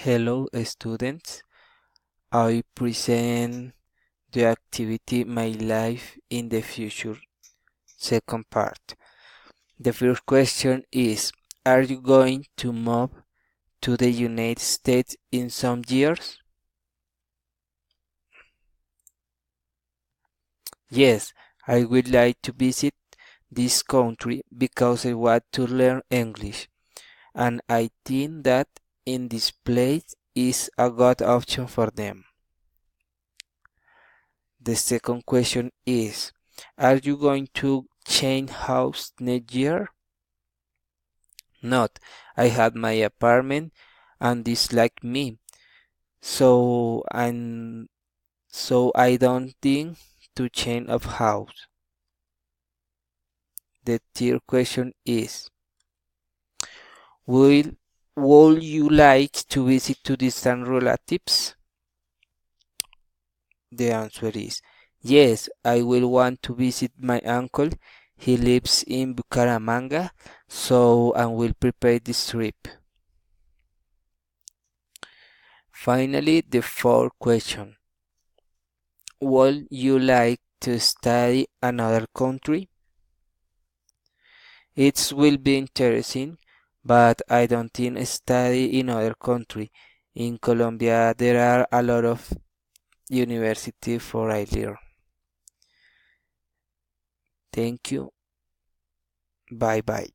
Hello students, I present the activity My Life in the Future, second part. The first question is, are you going to move to the United States in some years? Yes, I would like to visit this country because I want to learn English, and I think that in this place is a good option for them. The second question is, are you going to change house next year? Not. I had my apartment and dislike me. So I don't think to change of house. The third question is, will would you like to visit to distant relatives? The answer is yes, I will want to visit my uncle. He lives in Bucaramanga, so I will prepare this trip. Finally, the fourth question. Would you like to study another country? It will be interesting, but I don't think study in other country. In Colombia, there are a lot of university for I learn. Thank you. Bye bye.